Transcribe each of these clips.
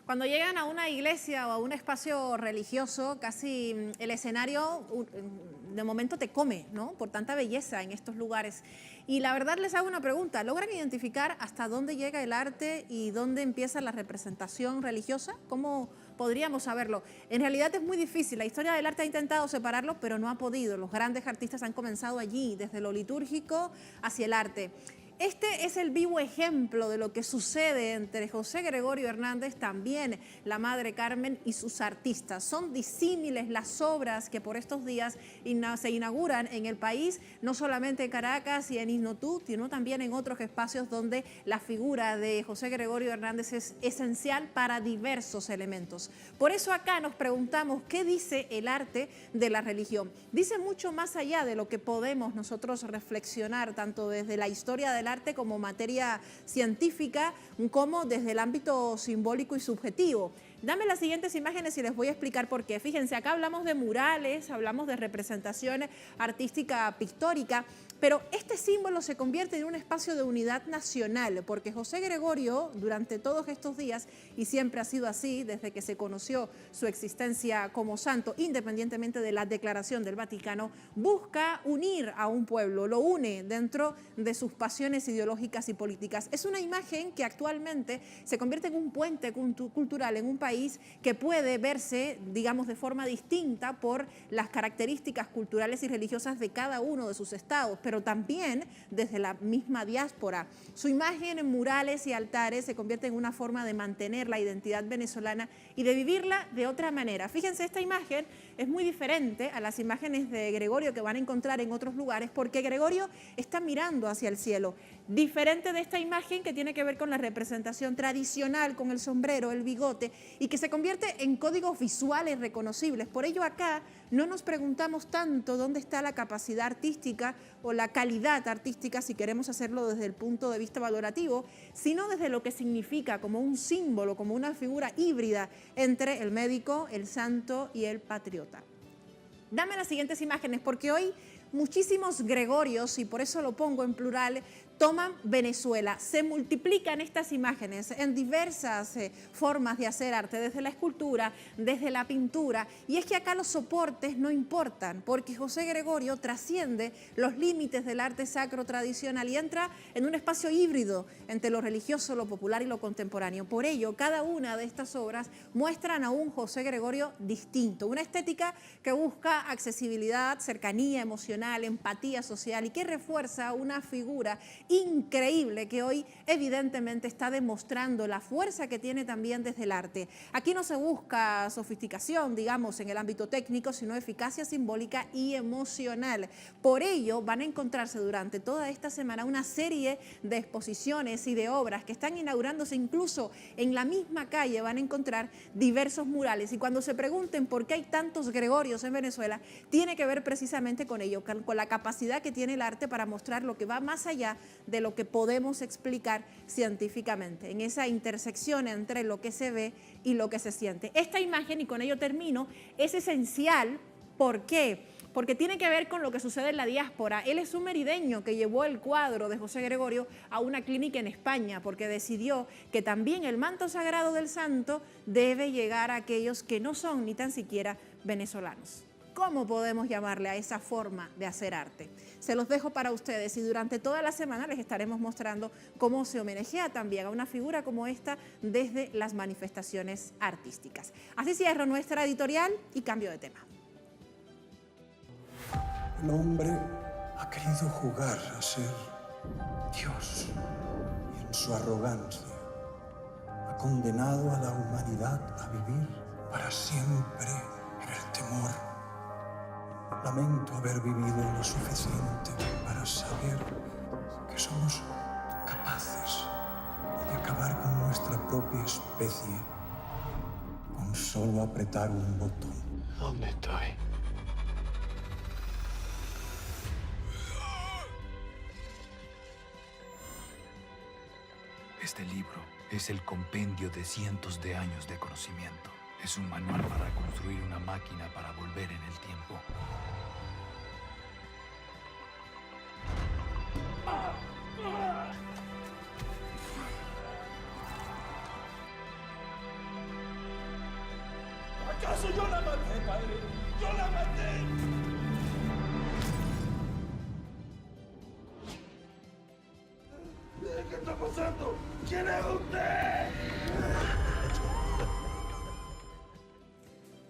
Cuando llegan a una iglesia o a un espacio religioso, casi el escenario de momento te come, ¿no? Por tanta belleza en estos lugares. Y la verdad les hago una pregunta, ¿logran identificar hasta dónde llega el arte y dónde empieza la representación religiosa? ¿Cómo podríamos saberlo? En realidad es muy difícil, la historia del arte ha intentado separarlo, pero no ha podido. Los grandes artistas han comenzado allí, desde lo litúrgico hacia el arte. Este es el vivo ejemplo de lo que sucede entre José Gregorio Hernández, también la Madre Carmen y sus artistas. Son disímiles las obras que por estos días se inauguran en el país, no solamente en Caracas y en Isnotú, sino también en otros espacios donde la figura de José Gregorio Hernández es esencial para diversos elementos. Por eso acá nos preguntamos qué dice el arte de la religión. Dice mucho más allá de lo que podemos nosotros reflexionar, tanto desde la historia del arte como materia científica, como desde el ámbito simbólico y subjetivo. Dame las siguientes imágenes y les voy a explicar por qué. Fíjense, acá hablamos de murales, hablamos de representación artística pictórica, pero este símbolo se convierte en un espacio de unidad nacional, porque José Gregorio, durante todos estos días, y siempre ha sido así desde que se conoció su existencia como santo, independientemente de la declaración del Vaticano, busca unir a un pueblo, lo une dentro de sus pasiones ideológicas y políticas. Es una imagen que actualmente se convierte en un puente cultural en un país que puede verse, digamos, de forma distinta por las características culturales y religiosas de cada uno de sus estados, pero también desde la misma diáspora. Su imagen en murales y altares se convierte en una forma de mantener la identidad venezolana y de vivirla de otra manera. Fíjense, esta imagen es muy diferente a las imágenes de Gregorio que van a encontrar en otros lugares, porque Gregorio está mirando hacia el cielo. Diferente de esta imagen que tiene que ver con la representación tradicional, con el sombrero, el bigote, y que se convierte en códigos visuales reconocibles. Por ello acá no nos preguntamos tanto dónde está la capacidad artística o la calidad artística, si queremos hacerlo desde el punto de vista valorativo, sino desde lo que significa como un símbolo, como una figura híbrida entre el médico, el santo y el patriota. Dame las siguientes imágenes, porque hoy muchísimos Gregorios, y por eso lo pongo en plural, toman Venezuela. Se multiplican estas imágenes en diversas formas de hacer arte, desde la escultura, desde la pintura. Y es que acá los soportes no importan, porque José Gregorio trasciende los límites del arte sacro tradicional y entra en un espacio híbrido entre lo religioso, lo popular y lo contemporáneo. Por ello, cada una de estas obras muestran a un José Gregorio distinto, una estética que busca accesibilidad, cercanía emocional, empatía social y que refuerza una figura increíble que hoy evidentemente está demostrando la fuerza que tiene también desde el arte. Aquí no se busca sofisticación, digamos, en el ámbito técnico, sino eficacia simbólica y emocional. Por ello van a encontrarse durante toda esta semana una serie de exposiciones y de obras que están inaugurándose. Incluso en la misma calle van a encontrar diversos murales, y cuando se pregunten por qué hay tantos Gregorios en Venezuela, tiene que ver precisamente con ello, con la capacidad que tiene el arte para mostrar lo que va más allá de lo que podemos explicar científicamente, en esa intersección entre lo que se ve y lo que se siente. Esta imagen, y con ello termino, es esencial. ¿Por qué? Porque tiene que ver con lo que sucede en la diáspora. Él es un merideño que llevó el cuadro de José Gregorio a una clínica en España, porque decidió que también el manto sagrado del santo debe llegar a aquellos que no son ni tan siquiera venezolanos. ¿Cómo podemos llamarle a esa forma de hacer arte? Se los dejo para ustedes, y durante toda la semana les estaremos mostrando cómo se homenajea también a una figura como esta desde las manifestaciones artísticas. Así cierro nuestra editorial y cambio de tema. El hombre ha querido jugar a ser Dios, y en su arrogancia ha condenado a la humanidad a vivir para siempre en el temor. Lamento haber vivido lo suficiente para saber que somos capaces de acabar con nuestra propia especie con solo apretar un botón. ¿Dónde estoy? Este libro es el compendio de cientos de años de conocimiento. Es un manual para construir una máquina para volver en el tiempo. ¿Acaso yo la maté, padre? ¡Yo la maté! ¿Qué está pasando? ¿Quién es usted?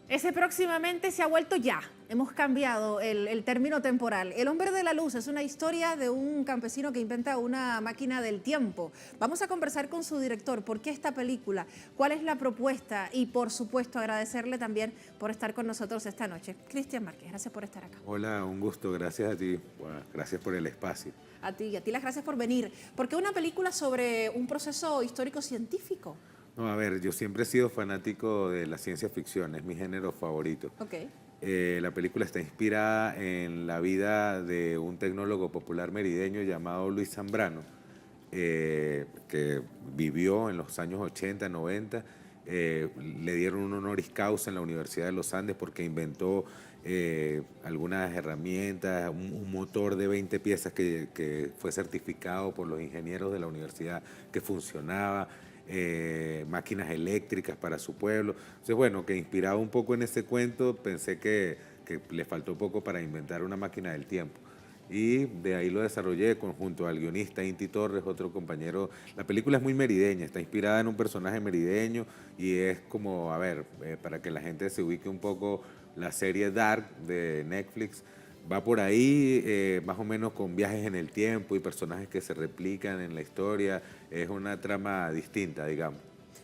Ese próximamente se ha vuelto ya. Hemos cambiado el término temporal. El hombre de la luz es una historia de un campesino que inventa una máquina del tiempo. Vamos a conversar con su director. ¿Por qué esta película? ¿Cuál es la propuesta? Y por supuesto agradecerle también por estar con nosotros esta noche. Cristian Márquez, gracias por estar acá. Hola, un gusto. Gracias a ti. Bueno, gracias por el espacio. A ti y a ti las gracias por venir. ¿Por qué una película sobre un proceso histórico-científico? No, a ver, yo siempre he sido fanático de la ciencia ficción, es mi género favorito. Ok. La película está inspirada en la vida de un tecnólogo popular merideño llamado Luis Zambrano, que vivió en los años 80, 90. Le dieron un honoris causa en la Universidad de los Andes porque inventó algunas herramientas, un motor de 20 piezas que fue certificado por los ingenieros de la universidad que funcionaba. Máquinas eléctricas para su pueblo. Entonces, bueno, que inspirado un poco en ese cuento, pensé que le faltó poco para inventar una máquina del tiempo. Y de ahí lo desarrollé junto al guionista Inti Torres, otro compañero. La película es muy merideña, está inspirada en un personaje merideño y es como, a ver, para que la gente se ubique un poco, la serie Dark de Netflix va por ahí, más o menos con viajes en el tiempo y personajes que se replican en la historia. Es una trama distinta, digamos.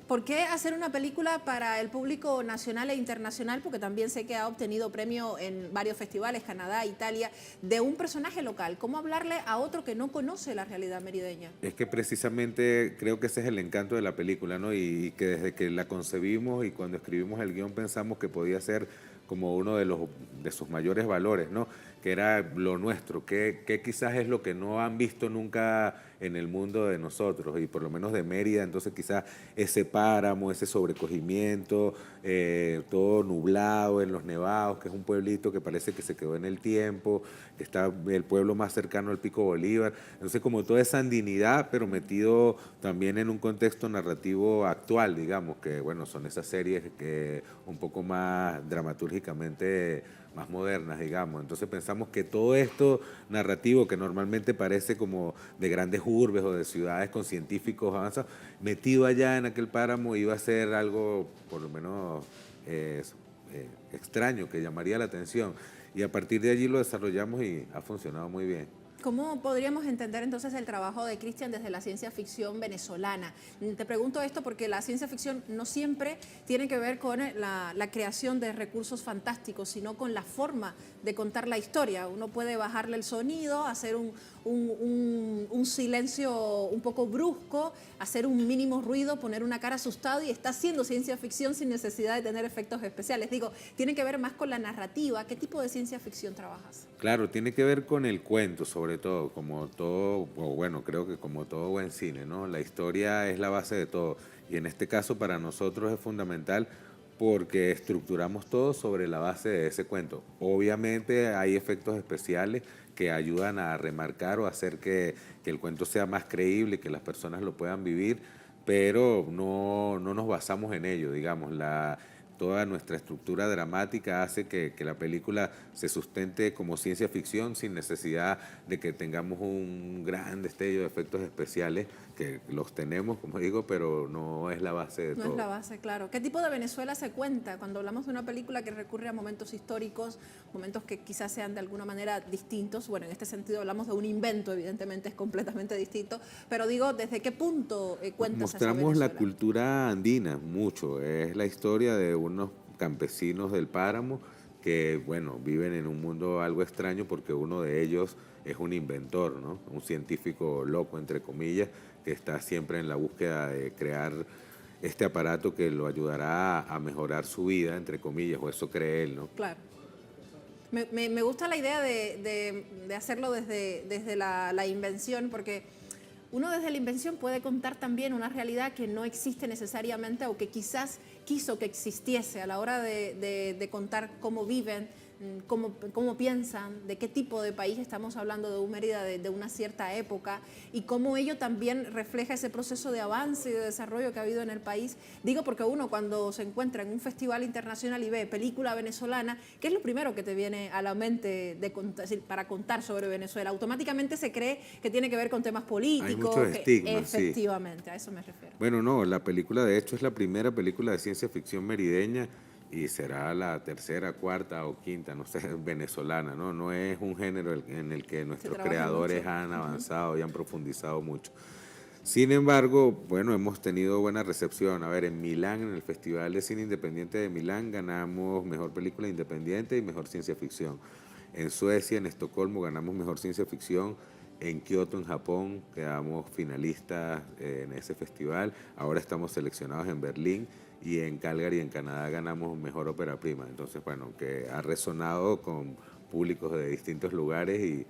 ¿Por qué hacer una película para el público nacional e internacional? Porque también sé que ha obtenido premio en varios festivales, Canadá, Italia, de un personaje local. ¿Cómo hablarle a otro que no conoce la realidad merideña? Es que precisamente creo que ese es el encanto de la película, ¿no? Y que desde que la concebimos y cuando escribimos el guión pensamos que podía ser como uno de sus mayores valores, ¿no? Que era lo nuestro, que quizás es lo que no han visto nunca en el mundo de nosotros, y por lo menos de Mérida. Entonces quizás ese páramo, ese sobrecogimiento, todo nublado en los Nevados, que es un pueblito que parece que se quedó en el tiempo, que está el pueblo más cercano al Pico Bolívar. Entonces como toda esa andinidad, pero metido también en un contexto narrativo actual, digamos, que bueno, son esas series que un poco más dramatúrgicamente más modernas, digamos. Entonces pensamos que todo esto narrativo que normalmente parece como de grandes urbes o de ciudades con científicos avanzados, metido allá en aquel páramo iba a ser algo por lo menos extraño, que llamaría la atención. Y a partir de allí lo desarrollamos y ha funcionado muy bien. ¿Cómo podríamos entender entonces el trabajo de Cristian desde la ciencia ficción venezolana? Te pregunto esto porque la ciencia ficción no siempre tiene que ver con la creación de recursos fantásticos, sino con la forma de contar la historia. Uno puede bajarle el sonido, hacer un silencio un poco brusco, hacer un mínimo ruido, poner una cara asustada y está haciendo ciencia ficción sin necesidad de tener efectos especiales. Digo, tiene que ver más con la narrativa. ¿Qué tipo de ciencia ficción trabajas? Claro, tiene que ver con el cuento, sobre todo, como todo, o bueno, creo que como todo buen cine, ¿no? La historia es la base de todo, y en este caso para nosotros es fundamental porque estructuramos todo sobre la base de ese cuento. Obviamente hay efectos especiales que ayudan a remarcar o hacer que el cuento sea más creíble, que las personas lo puedan vivir, pero no nos basamos en ello, digamos. Toda nuestra estructura dramática hace que la película se sustente como ciencia ficción sin necesidad de que tengamos un gran destello de efectos especiales, que los tenemos, como digo, pero no es la base de todo. No es la base, claro. ¿Qué tipo de Venezuela se cuenta cuando hablamos de una película que recurre a momentos históricos, momentos que quizás sean de alguna manera distintos? Bueno, en este sentido hablamos de un invento, evidentemente es completamente distinto, pero digo, ¿desde qué punto cuentas esa Mostramos la Venezuela? cultura andina mucho, es la historia de unos campesinos del páramo que, bueno, viven en un mundo algo extraño porque uno de ellos es un inventor, ¿no? Un científico loco, entre comillas, que está siempre en la búsqueda de crear este aparato que lo ayudará a mejorar su vida, entre comillas, o eso cree él, ¿no? Claro. Me gusta la idea de hacerlo desde la invención, porque uno desde la invención puede contar también una realidad que no existe necesariamente o que quizás quiso que existiese a la hora de contar cómo viven cómo piensan, de qué tipo de país estamos hablando de un Mérida de una cierta época y cómo ello también refleja ese proceso de avance y de desarrollo que ha habido en el país. Digo porque uno cuando se encuentra en un festival internacional y ve película venezolana, ¿qué es lo primero que te viene a la mente para contar sobre Venezuela? Automáticamente se cree que tiene que ver con temas políticos. Hay muchos estigmas, efectivamente, a eso me refiero. Bueno, no, la película de hecho es la primera película de ciencia ficción merideña y será la tercera, cuarta o quinta, no sé, venezolana, ¿no? No es un género en el que nuestros creadores han avanzado y han profundizado mucho. Sin embargo, bueno, hemos tenido buena recepción. A ver, en Milán, en el Festival de Cine Independiente de Milán, ganamos Mejor Película Independiente y Mejor Ciencia Ficción. En Suecia, en Estocolmo, ganamos Mejor Ciencia Ficción. En Kioto, en Japón, quedamos finalistas en ese festival. Ahora estamos seleccionados en Berlín y en Calgary, en Canadá, ganamos Mejor Ópera Prima. Entonces, bueno, que ha resonado con públicos de distintos lugares y,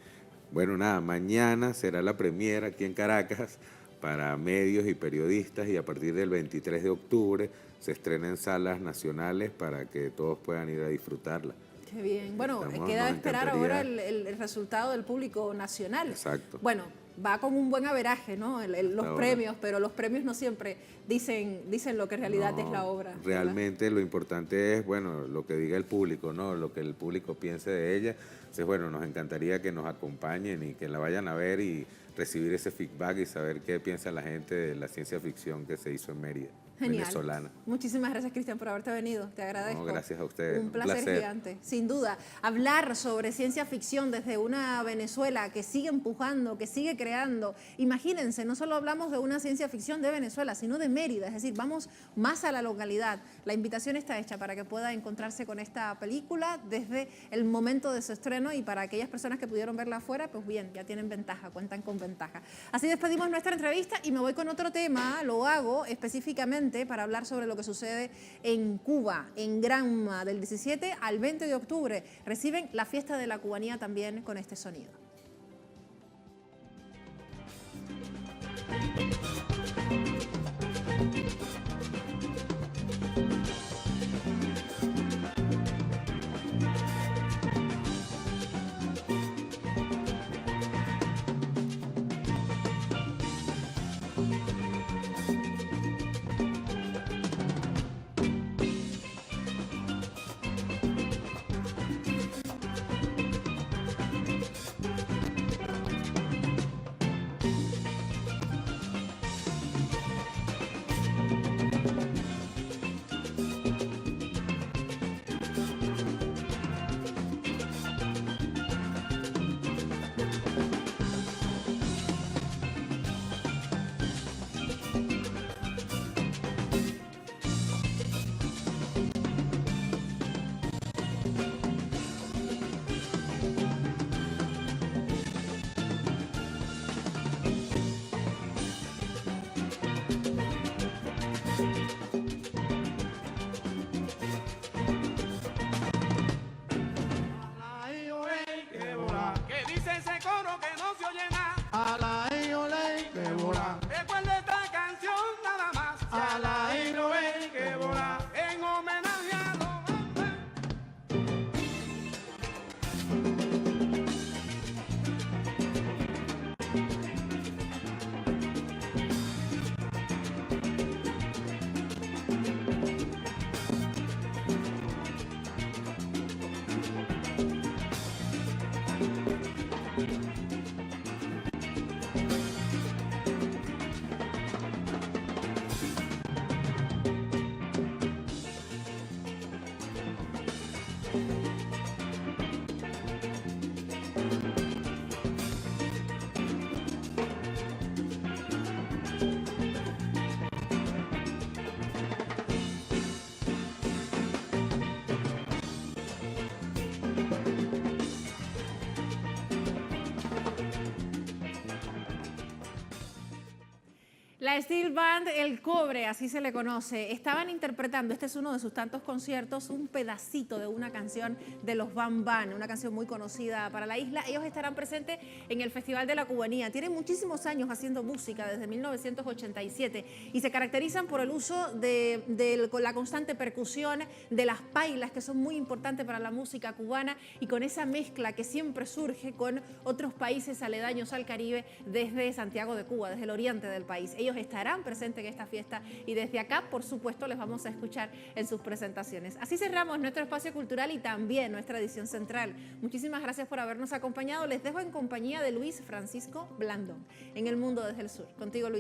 bueno, nada, mañana será la premiera aquí en Caracas para medios y periodistas y a partir del 23 de octubre se estrena en salas nacionales para que todos puedan ir a disfrutarla. Qué bien. Bueno, queda esperar ahora el resultado del público nacional. Exacto. Bueno, va con un buen averaje, ¿no? Los premios, pero los premios no siempre dicen lo que en realidad es la obra. Realmente lo importante es, bueno, lo que diga el público, ¿no? Lo que el público piense de ella. Entonces, bueno, nos encantaría que nos acompañen y que la vayan a ver y recibir ese feedback y saber qué piensa la gente de la ciencia ficción que se hizo en Mérida. Genial. Venezolana. Muchísimas gracias, Cristian, por haberte venido. Te agradezco. No, gracias a ustedes. Un placer gigante. Sin duda. Hablar sobre ciencia ficción desde una Venezuela que sigue empujando, que sigue creando. Imagínense, no solo hablamos de una ciencia ficción de Venezuela, sino de Mérida. Es decir, vamos más a la localidad. La invitación está hecha para que pueda encontrarse con esta película desde el momento de su estreno y para aquellas personas que pudieron verla afuera, pues bien, ya tienen ventaja, cuentan con ventaja. Así despedimos nuestra entrevista y me voy con otro tema. Lo hago específicamente para hablar sobre lo que sucede en Cuba, en Granma, del 17 al 20 de octubre. Reciben la fiesta de la cubanía también con este sonido. La Steel Band El Cobre, así se le conoce, estaban interpretando, este es uno de sus tantos conciertos, un pedacito de una canción de los Van Van, una canción muy conocida para la isla. Ellos estarán presentes en el Festival de la Cubanía. Tienen muchísimos años haciendo música, desde 1987, y se caracterizan por el uso de la constante percusión, de las pailas, que son muy importantes para la música cubana, y con esa mezcla que siempre surge con otros países aledaños al Caribe desde Santiago de Cuba, desde el oriente del país. Ellos estarán presentes en esta fiesta y desde acá, por supuesto, les vamos a escuchar en sus presentaciones. Así cerramos nuestro espacio cultural y también nuestra edición central. Muchísimas gracias por habernos acompañado. Les dejo en compañía de Luis Francisco Blandón en El Mundo desde el Sur. Contigo, Luis.